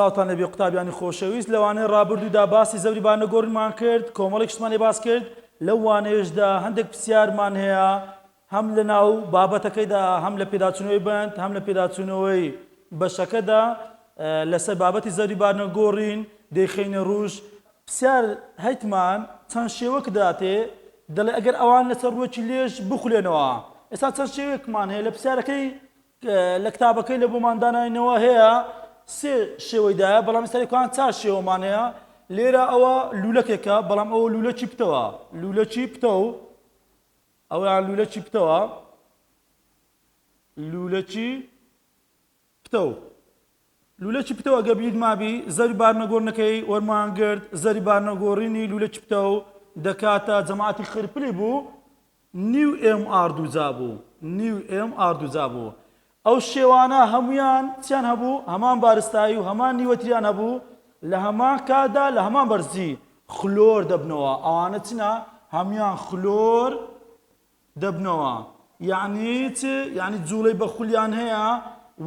سلااوتان لەبێ قوتابیانی خۆشەویست لەوانەیە ڕابردوودا باسی زەوری بانەگۆڕینمان کرد کۆمەڵێکشتمانی باس کرد لەو وانەیەشدا هەندێک پرسیارمان هەیە هەم لە ناو بابەتەکەیدا هەم لە پێداچوونەوەی بند هەم لە پێداچوونەوەی بەشەکەدا لەسەر بابەتی زەوری بانەگۆڕین دەیخینە ڕوش پرسیار هەیتمان چەند شێوەک داتێ دەڵێ ئەگەر ئەوان لەسەر ڕووەکی لێش بخولێنەوە ئێستا چەند شێوەکمان هەیە لە پرسیارەکەی لە کتابەکەی لە بۆمان داناینەوە هەیە سێ شێوەیدایە بەڵام ئێستاێکوان چار شێوەمان هەیە لێرە ئەوە لولەکێکە بەڵام ئەوە لولەکی پتەوە لولەکی پتە و ئەویان لولەکی پتەوە لولەکی پتە و لولەکی پتەوە ئەگە بیر مابی زەوری بارنەگۆڕنەکەی وەرمان گرت زەوری بارنەگۆڕینی لولەکی پتە و دەکاتە جەماعەتی خرپلی بوو نیو ئێم ئاردووجا بوو نیو ئێم ئاردووجا بوو ئەو شێوانە هەمویان چیان هەبوو هەمان بارستایی و هەمان نیوەتریان هەبوو لە هەمان کادا لە هەمان بەرزی خلۆر دەبنەوە ئەوانە چنە هەمویان خلۆر دەبنەوە یعنی چ یعنی جوڵەی بە خولیان هەیە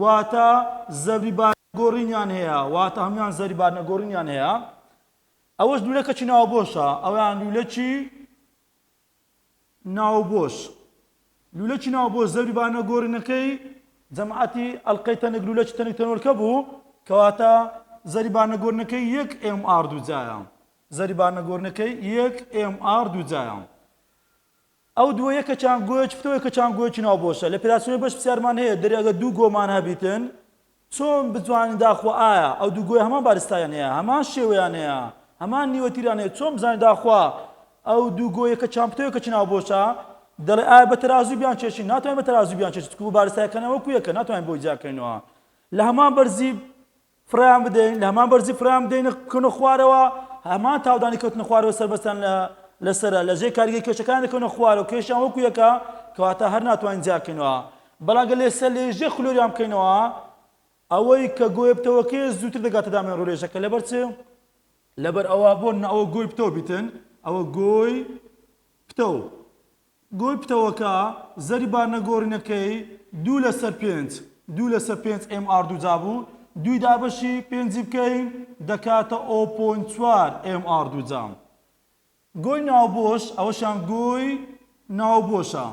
واتە زەوری بارنەگۆڕینیان هەیە واتە هەمویان زەوری بارنەگۆڕینیان هەیە ئەوەش لولەکەی ناوبۆشە ئەویان لولەکی ناوبۆش لولەکی ناوبۆش زەوری بارنەگۆڕینەکەی جەماعەتی ئەڵقەی تەنک لولەکی تەنک تەنۆرکە بوو کەواتە زەوری بارنەگۆڕنەکەی یەک ئێم ئاردووجایە زەوری بارنەگۆڕنەکەی یەک ئێم ئاردووجایە ئەو دووە یەکەچان گوێچ پتەوە یەکەچان گوێکی ناوبۆشە لە پێداچوونەوەی بەش پرسیارمان هەیە دەریاگە دوو گۆمان هەبیتن چۆن بتوانین داخوا ئایا ئەو دوو گۆی هەمان بارستایان هەیە هەمان شێوەیان هەیە هەمان نیوەتیران هەیە چۆن بزانین داخوا ئەو دوو گۆی یەکەچان پتەوە یەکەچی ناوبۆشە دەڵێ ئایا بە تەرازوی بیان چێشین ناتوانین بە تەرازوی بیان چێشین چکو بارستایەکەنەوە کویەکە ناتوانین بۆی جاکەینەوە لە هەمان بەرزی فڕیان بدەین لە هەمان بەرزی فڕیان بدەین کەونە خوارەوە هەمان تاودانی کەوتنە خوارەوە سەربەستان لەسەرە لە ژێ کاریگەی کێشەکان دەکەونە خوارەوە کێشیان وەکو یەکە کەواتە هەر ناتوانین جاکەینەوە بەڵام گە لێسەر لێژێ خلۆریان بکەینەوە ئەوەی کە گۆی پتەوەکەی زووتر دەگاتە دامێن ڕۆژێژەکە لەبەر چ لەبەر ئەوە بۆ ئەوە گۆی پتەوە بیتن ئەوە گۆی پتەوە گۆی پتەوەکە زەوری بارنەگۆڕینەکەی 2/5 ئێم ئاردووجا بوو دوی دابەشی پێنجی بکەین دەکاتە 0.4 ئێم ئاردووجا گۆی ناوبۆش ئەوەشان گۆی ناوبۆشە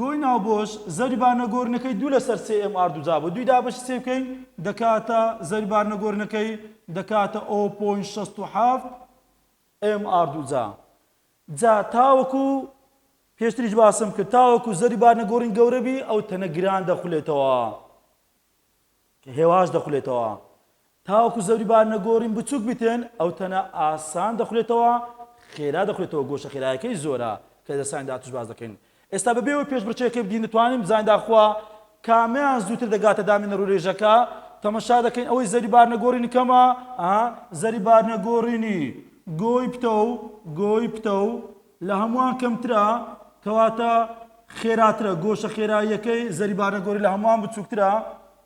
گۆی ناوبۆش زەوری بارنەگۆڕنەکەی 2/3 ئێم ئاردووجا بوو دوی دابەشی سێ بکەین دەکاتە زەوری بارنەگۆڕنەکەی دەکاتە 0.67 ئێم ئاردووجا جا تاوەکو پێشتریش باسم کرد تاوەکو زەوری بارنەگۆڕین گەورەبی ئەو تەنە گران دەخولێتەوە هێواش دەخولێتەوە تاوەکو زەوری بارنەگۆڕین بچووک بیتن ئەو تەنە ئاسان دەخولێتەوە خێرا دەخولێتەوە گۆشە خێرایەکەی زۆرە کە دەسانی داتوش باز دەکەین ئێستا بەبێەوەی پێشبڕکێکی بدین دەتوانین بزانین داخوا کامیان زووتر دەگاتە دامێنە ڕوورێژەکە تەمەشا دەکەین ئەوەی زەوری بارنەگۆڕینی کەمە زەوری بارنەگۆڕینی گۆی پتە و لە هەمووان کەمترە کەواتە خێراترە گۆشە خێراییەکەی زەوری بارنەگۆڕی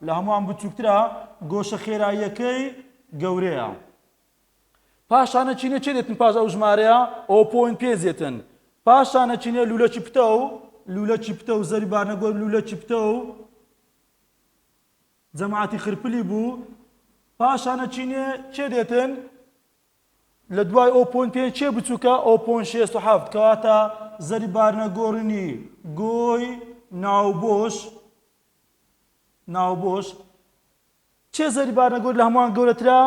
لە هەمووان بچووکترە گۆشە خێراییەکەی گەورەیە پاشانە چینە چێ دێتن پاش ئەو ژمارەیە 0.5 دێتن پاشانە چینە لولەکی پتە و زەوری بارنەگۆڕی لولەکی پتە و جەماعەتی خرپلی بوو پاشانە چینێ چێ دێتن لە دوای 0.5 چێ بچووکە 0.67 کەواتە زەوری بارنەگۆڕنی گۆی ناوبۆش چێ زەوری بارنەگۆڕی لە هەمووان گەورەترە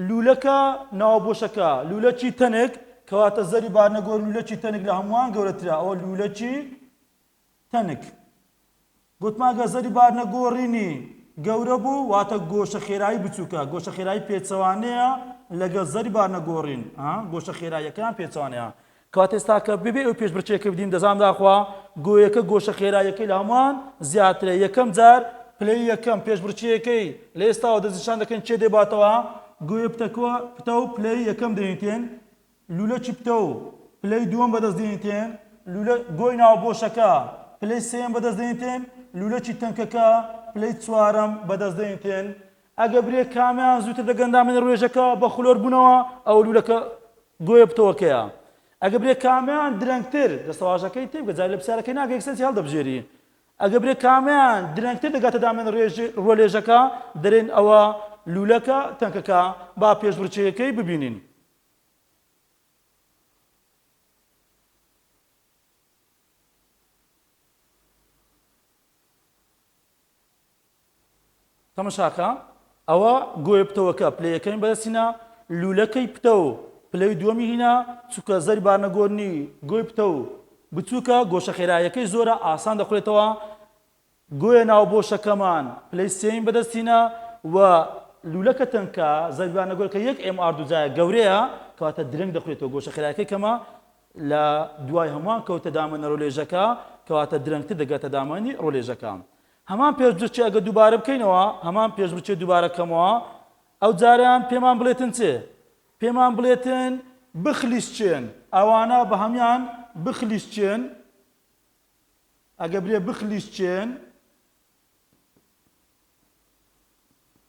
لولەکە ناوبۆشەکە لولەکی تەنک کەواتە زەوری بارنەگۆڕی لولەکی تەنک لە هەمووان گەورەترە ئەوە لولەکی تەنک گوتماگە زەوری بارنەگۆڕینی گەورە بوو واتە گۆشە خێرایی بچووکە گۆشە خێرایی پێچەوانەیە لەگەڵ زەوری بارنەگۆڕین گۆشە خێراییەکان پێچەوانەیە کەواتە ئێستا کە ببێ ئەو پێشبڕکێکە بدین دەزانم داخوا گۆیەکە گۆشە خێراییەکەی لە هەمووان زیاترە یەکەم جار پلەی یەکەم پێشبڕکێکەکەی لە ئێستاوە دەستنیشان دەکەن چێ دێباتەوە گۆیە پتە و پلەی یەکەم دەینتێن لولەکی پتە و پلەی دووەم بەدەست دێنیتێن گۆی ناوبۆشەکە پلەی سێم بەدەست دێنیتێن لولەکی تەنکەکە پلەی چوارەم بەدەست دێنیتێن ئەگە برێ کامیان زووتر دەگەندامێنە ڕوێژەکە بە خلۆر بوونەوە ئەو لولەکە گۆیە پتەوەکەیە ئەگە برێ کامیان درەنگتر دەسەواژەکەی تێ بگەجار لە پرسیارەکەی ناگە یەکسەرسی هەڵدەبژێری ئەگە برێ کامیان درەنگتر دەگاتە دامێن ڕۆلێژەکە دەرێن ئەوە لولەکە تەنکەکە با پێشبڕکێیەکەی ببینین. تەماشاکە ئەوە گۆی پتەوەکە پلەیەکەین بەدەستینە لولەکەی پتە و پلەی دووەمی هینە چووکە زەری بارنەگۆڕنی گۆی پتە و بچووکە گۆشە خێراییەکەی زۆرە ئاسان دەخورێتەوە. گۆیە ناوبۆشەکەمان پلەی سێین بەدەستینە و لولەکە تەنکە زەری بارنەگۆڕەکە 1 MR2 گەورەیە کەواتە درەنگ دەخورێتەوە گۆشە خێراییەکەی کەمە لە دوای هەمووان کەوتە دامەنە ڕۆلێژەکە کەواتە درەنگتر دەگاتە دامانی ڕۆلێژەکە. هەمان پێشبڕکێ ئەگە دووبارە بکەینەوە هەمان پێشبڕکێ دووبارەکەمەوە ئەو جاریان پێمان بڵێتن چێ؟ پێمان بڵێتن بخلیسچێن ئەوانە بە هەمان بخلیسچێن ئەگە برێ بخلیسچێن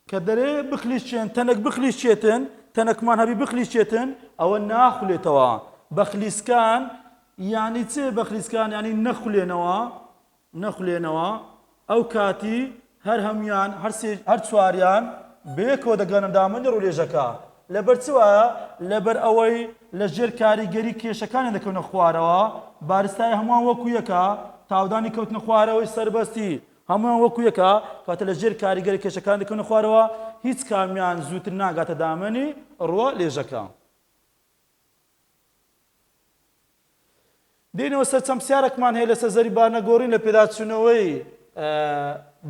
کە دەرێ بخلیسچێن تەنەک بخلیسچێتن تەنەکمان هەبی بخلیسچێتن ئەوە ناخولێتەوە. بەخلیسکان یانی چێ؟ بەخلیسکان یانی نەخولێنەوە ئەو کاتی هەر هەمویان هەر چواریان بەیەکەوە دەگەنە دامەنی ڕۆلێژەکە. لەبەر چ وایە؟ لەبەر ئەوەی لە ژێر کاریگەری کێشەکانیان دەکەونە خوارەوە بارستای هەمووان وەکو یەکە تاودانی کەوتنە خوارەوەی سەربەستی هەمووان وەکو یەکە کاتە لە ژێر کاریگەری کێشەکان دەکەونە خوارەوە هیچ کامیان زووتر ناگاتە دامەنی ڕۆلێژەکە. دێنەوە سەر چەند پرسیارێکمان هەیە لەسەر زەری بارنەگۆڕین لە پێداچوونەوەی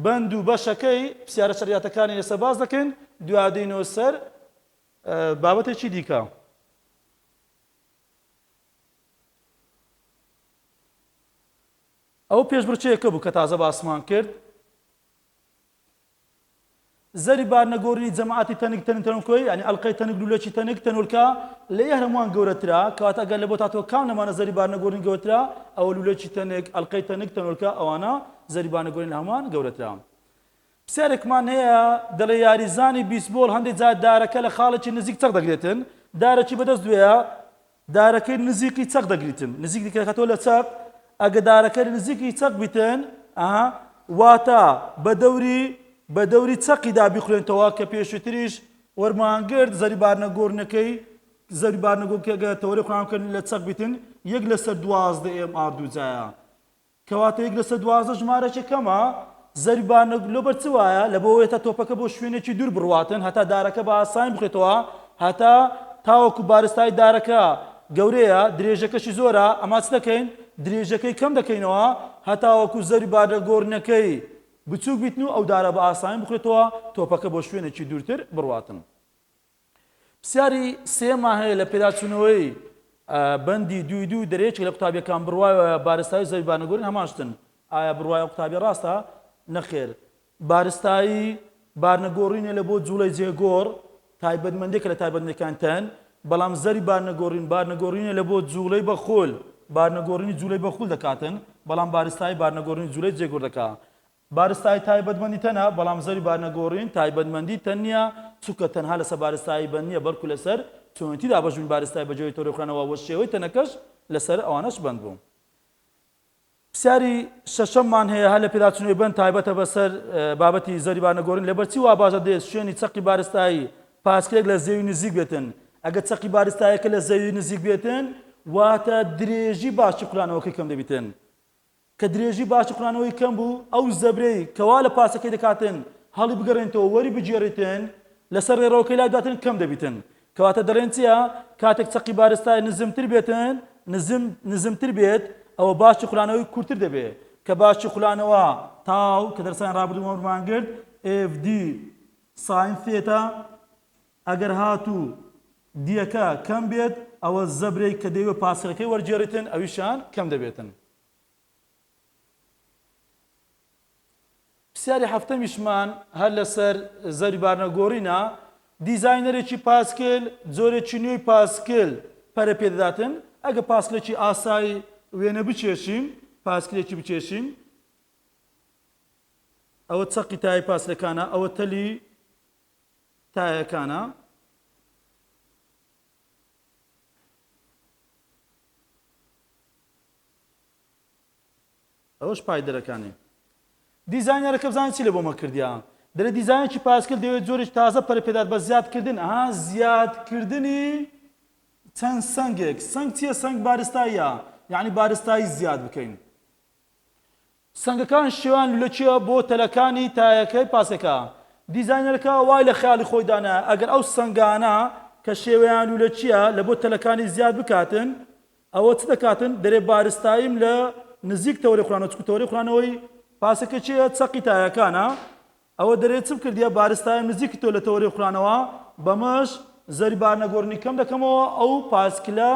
بەند و بەشەکەی پرسیارە شەریعەتەکانی لەسەر باس دەکەین دوای دێنەوە سەر بابەتێکی دیکە. ئەو پێشبڕکێیەکە بوو کە تازە باسمان کرد زەری بارنەگۆڕنی جەماعەتی تەنک تەنکۆی ینی ئەڵقەی تەنک لولەکی تەنک تەنۆلکە لە هەمووان گەورەترا کەواتە ئەگەر لە بۆ تاتەوە کام لەمانە زەری بارنەگۆڕنی گەورەترا ئەوە لولەکی تەنک ئەڵقەی تەنک تەنۆلکە ئەوانە زەری بارنەگۆڕنی لە هەمووان گەورەترا. پرسیارێکمان هەیە دەڵێ یاریزانی بیسبۆڵ هەندێک جار دارەکە لە خاڵێکی نزیک چەق دەگرێتن دارێکی بەدەست دوێە دارەکەی نزیکی چەق دەگریتن نزیک دیکەکەتەوە لە چەق ئەگە دارەکەی نزیکی چەق بیتن واتە بە دەوری چەقیدا بیخوێنتەوە کە پێشووتریش وەرمانگرد زەری بارنەگۆڕنەکەی زەری بارنەگۆڕکە تەوەری خوانکردن لە چەق بیتن 1 لەسەر 12 MR2 کەواتە 1 لەسەر 12 ژمارەی کەمە زەری بارنەگۆڕ چ وایە لە بۆیە تۆپەکە بۆ شوێنێکی دوور بڕواتن هەتا دارەکە بە ئاسانی بخێتەوە هەتا تاوەکو بارستای دارەکە گەورەیە درێژەکەشی زۆرە ئەما چ دەکەین درێژەکەی کەم دەکەینەوە هەتاوەکو زەری بارنەگۆڕنەکەی بچووک بیتن و ئەو دارە بە ئاسانی بخێتەوە تۆپەکە بۆ شوێنێکی دوورتر بڕواتن. پرسیاری سێمان هەیە لە پێداچوونەوەی بەندی دوو دەرێکی لە قوتابیەکان بڕوایە بارستایی زەری بارنەگۆڕین هەماشتن ئایا بڕوایە قوتابی ڕاستە؟ نەخێر. بارستایی بارنەگۆڕینە لە بۆ جوڵەی جێگۆڕ تایبەتمەندێکە لە تایبەتمەندەکان تەن بەڵام زەری بارنەگۆڕینە لە بۆ جوڵەی بەخۆل بارنەگۆڕینی جوولەی بەخۆل دەکاتن بەڵام بارستایی بارنەگۆڕینی جوولەی جێگۆڕ دەکات. بارستایی تایبەتمەندی تەنە بەڵام زەری بارنەگۆڕین تایبەتمەندی تەن نییە چونکە تەنها لەسەر بارستایی بەند نییە بەڵکو لەسەر چۆنیتیدا بەژوین بارستایی بەجێی تۆڕێخوانەوە وە شێوەی تەنەکەش لەسەر ئەوانەش بەند بوو. پرسیاری شەشەممان هەیە هەر لە پێداچوونەوەی بەند تایبەتە بەسەر بابەتی زەری بارنەگۆڕین لەبەرچی وا باشە دێت شوێنی چەقی بارستایی پاسکرێک لە زەوی نزیک بێتن ئەگە چەقی بارستایەکە لە زەوی نزیک بێتن واتە درێژی باشی قورانەوەکەی کەم دەبیتن کە درێژی باشی قورانەوەی کەم بوو ئەو زەبرەی کەوا لە پاسەکەی دەکاتن هەڵی بگەڕێنەوە وەری بجێڕێتن لەسەر ڕێڕەوەکەی لای داتن کەم دەبیتن کەواتە دەڵێن چییە کاتێک چەقی بارستای نزمتر بێتن نزمتر بێت ئەوە باشی قورانەوەی کورتتر دەبێت کە باشی قورانەوە تاو کە دەرسان ڕابردوو وەرمانگرد FD ساین ثێتا ئەگەر هاتوو دیەکە کەم بێت ئەوە زەبرەی کە دەیوە پاسەکەی وەرجێڕێتن ئەویشان کەم دەبێتن. پرسیاری هەفتەمیشمان هەر لەسەر زەری بارنەگۆڕینە دیزاینەرێکی پاسکل جۆرێکی نوێی پاسکل پەرە پێدەداتن ئەگە پاسکلێکی ئاسایی وێنە بچێشین پاسکلێکی بچێشین ئەوە چەقی تای پاسلەکانە ئەوە تەلی تایەکانە ئەوەش پایدەرەکانی دیزاینەرەکە بزانین چی لە بۆمە کردیە دەرێ دیزاینێکی پاسکل دەوێت جۆرێک تازە پەرپێدات بە زیادکردن زیادکردنی چەند سەنگێک سەنگ چییە سەنگ بارستاییە یعنی بارستایی زیاد بکەین سەنگەکان شێوان لە چیە بۆ تەلەکانی تایەکەی پاسەکە دیزاینەرەکە وای لە خیاڵی خۆی دانا ئەگەر ئەو سەنگانە کە شێوەیان لە چییە لە بۆ تەلەکانی زیاد بکاتن ئەوە چ دەکاتن دەرێ بارستاییم لە نزیک تەوری خوانەوە چکو تەوری خوانەوەی پاسەکە چیە چەقی تایەکانە ئەوە دەرێت چ بکردیە بارستاییم نزیکی تۆ لە تەوری خوانەوە بەمەش زەری بارنەگۆڕنی کەم دەکەمەوە ئەو پاسکلە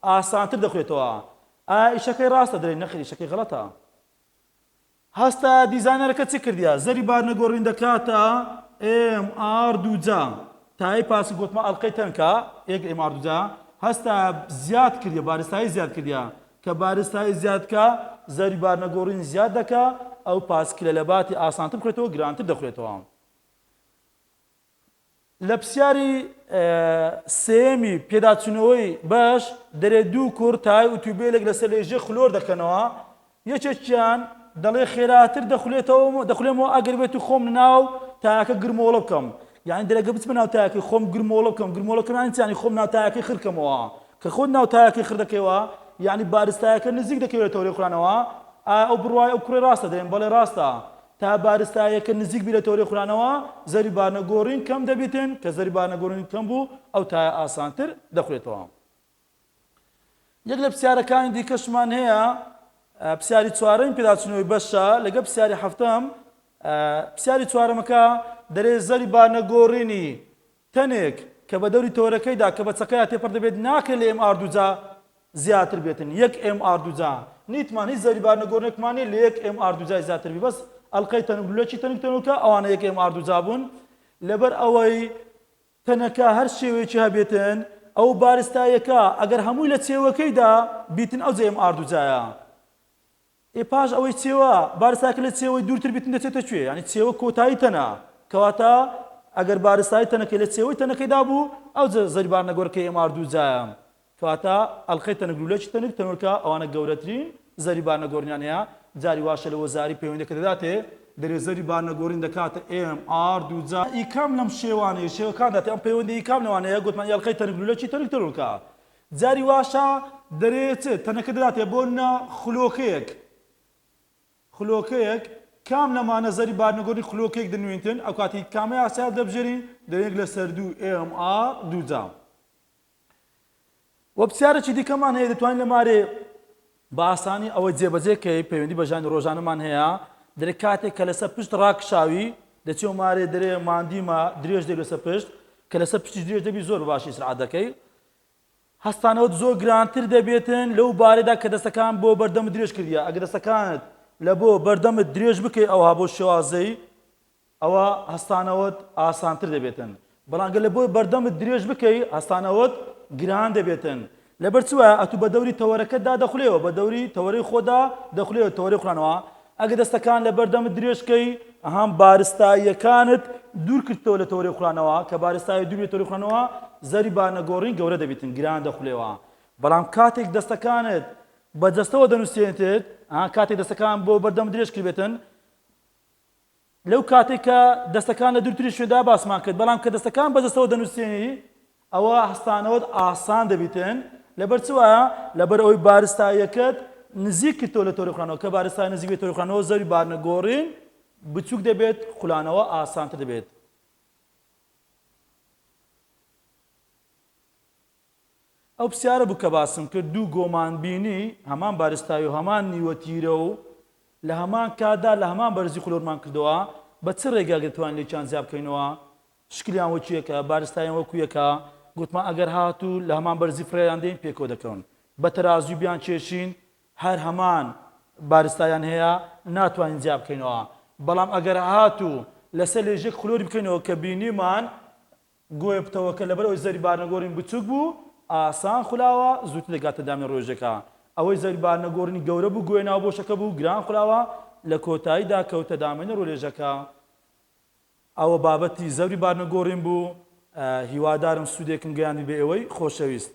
ئاسانتر دەخوێتەوە ئیشەکەی ڕاستە دەرێ نەخێری ئیشەکەی غەڵەتە هەستا دیزاینەرەکە چی کردیە زەری بارنەگۆڕین دەکاتە MR دووجا تای پاسی گوتمە ئەڵقەی تەنکە یەک MR دووجا هەستا زیاد کردیە بارستایی زیاد کردیە کە بارستایی زیادکە زەری بارنەگۆڕین زیاد دەکا ئەو پاسکلە لە باتی ئاسانتر بکرێتەوە گرانتر دەخوێتەوە لە پرسیاری سێمی پێداچوونەوەی باش دەرێ دوو کوڕ تای ئۆتۆمبیلێک لەسەر لێژێ خلۆر دەکەنەوە یەکێکیان دەڵێ خێراتر دەخولێمەوە ئەگەر بێت و خۆم ناو تایەکە گرمۆڵە بکەم یعنی دەرەگە بچمە ناو تایەکەی خۆم گرمۆڵە بکەم گرمۆڵەکەم یعنی خۆم ناو تایەکەی خڕکەمەوە کە خۆت ناو تایەکەی خڕ دەکەیەوە یعنی بارستایەکە نزیک دەکەوێت تەوری خوانەوە ئەو بڕوای ئەو کوڕی ڕاستە دەێن بەڵێ ڕاستە تا بارستایەکە نزیک بی لە تەوری خوانەوە زەری بارنەگۆڕین کەم دەبێتن کە زەری بارنەگۆڕین کەم بوو ئەو تایە ئاسانتر دەخوێتەوە یەک لە پرسیارەکانی دیکەشمان هەیە پرسیاری چوارەم پێداچوونەوەی بەشە لەگە پرسیاری هەفتەم پرسیاری چوارەمەکە دەرێ زەری بارنەگۆڕینی تەنێک کە بە دەوری تۆرەکەیدا کە بە چەکەیە تێپەر دەبێت ناکرێت لە MR دووجا زیاتر بێتن یەک MR دووجا نیتمان هیچ زەری بارنەگۆڕنێکمانی لە یەک MR دووجای زیاتر بی بەس ئەڵقەی تەنگلولەکی تەنگتەنوکە ئەوانە یەک MR دووجا بوون لەبەر ئەوەی تەنەکە هەر شێوەیەکی هەبێتن ئەو بارستایەکە ئەگەر هەمووی لە چێوەکەیدا بیتن ئەو MR دووجایە پاش ئەوەی چێوە بارستایەکە لە چێوەی دوورتر بیتن دەچێتە کوێ ینی چێوە کۆتایی تەنە کەواتە ئەگەر بارستایی تەنەکەی لە چێوەی تەنەکەیدا بوو ئەو زەری بارنەگۆڕەکەی MR دووجایە کەواتە ئەڵقەی تەنگلولەکی تەنگتەنوکە ئەوانە گەورەترین زەری بارنەگۆڕنیان هەیە جاری واشە لە وەزاری پەیوەندیەکە دەداتێ دەرێ زەری بارنەگۆڕین دەکاتە MR دووجا ئیکام لەم شێوانەیە شێوەکان دەاتێ ئەم پەیوەندی ئیکام لەوانەیە گوتمان ئەڵقەی تەنگلولەکی تەنگتەنوکە جاری واشە دەرێت تەنەکە دەداتێ بۆ خلۆکەیەک کام لەمانە زەری بارنەگۆڕی خلۆکەیەک دەنوێنتن ئەو کاتی کامی ئاسیاد دەبژێرین دەرێک لە سەردوو MR دووجا وە پرسیارێکی دیکەمان هەیە دەتوانین لەمارێ بە ئاسانی ئەوە جێبەجێکەی پەیوەندی بە ژیانی ڕۆژانەمان هەیە دەرێ کاتێک کە لەسەر پشت ڕاکشاوی دەچێ مارێ دەرێ ماندیمە درێژ دەبێت لەسەر پشت کە لەسەر پشتی درێژ دەبی زۆر باشی سرعات دەکەی هەستانەوە زۆر گرانتر دەبێتن لەو بارێدا کە دەستەکان بۆ بەردەمت درێژ کردیە ئەگەر دەستەکانت لە بۆ بەردەمت درێژ بکەی ئەوها بۆ شێوازەی ئەوە هەستانەوەت ئاسانتر دەبێتن بەڵام گەر لە بۆ بەردەمت درێژ بکەی هەستانەوەت گران دەبێتن لەبەر چوە ئەتو بە دەوری تەوەرەکەتدا دەخولێەوە بە دەوری تەوەرەی خۆدا دەخولێەوە تەوەری خوانەوە ئەگە دەستەکان لە بەردەمت درێژکەی ئەهام بارستاییەکانت دوور کردەوە لە تەوەری خوانەوە کە بارستایی دوور لە تەوەری خوانەوە زەری بارنەگۆڕین گەورە دەبێتن گران دەخولێەوە بەڵام کاتێک دەستەکانت بە جەستەوە دەنووسێنێت کاتێک دەستەکان بۆ بەردەم درێژ کردبێتن لەو کاتێک کە دەستەکان لە دوورتری شوێدا باسمان کرد بەڵام کە دەستەکان بە جەستەوە دەنووسێنی ئەوە هەستانەوەت ئاسان دەبیتن لەبەر چوە لەبەر ئەوەی بارستاییەکەت نزیک کردەوە لە تەوری خوانەوە کە بارستای نزیک بێت تەوری خوانەوە زەری بارنەگۆڕین بچووک دەبێت خولانەوە ئاسانتر دەبێت ئەو پرسیارە بوو کە باسم کرد دوو گۆمانبینی هەمان بارستایی و هەمان نیوەتیرە و لە هەمان کاتدا لە هەمان بەرزی خولۆرمان کردەوە بە چ ڕێگاک دەتوانین لێکیان زیاد بکەینەوە شکلیان وەکو یەکە بارستاییان وەکو یەکە گوتمان ئەگەر هاتوو لە هەمان بەرزی فرەیان دێن پێکەوە دەکەون بە تەرازوی بیان کێشین هەر هەمان بارستایان هەیە ناتوانین زیاد بکەینەوە بەڵام ئەگەر هاتوو لەسەر لێژێک خلۆری بکەینەوە کە بینیمان گۆی بتەوە کە لەبەر ئەوەی زەری بارنەگۆڕین بچووک بوو ئاسان خولاوە زووتر دەگاتە دامی ڕۆژەکە ئەوەی زەری بارنەگۆڕنی گەورە بوو گوێ ناو بۆشەکە بوو گران خولاوە لە کۆتاییدا کەوتە دامێنە ڕۆژەکە ئەوە بابەتی زەوری بارنەگۆڕین بوو هیوادارم سوودێکم گەیاندی بە ئێوەی خۆشەویست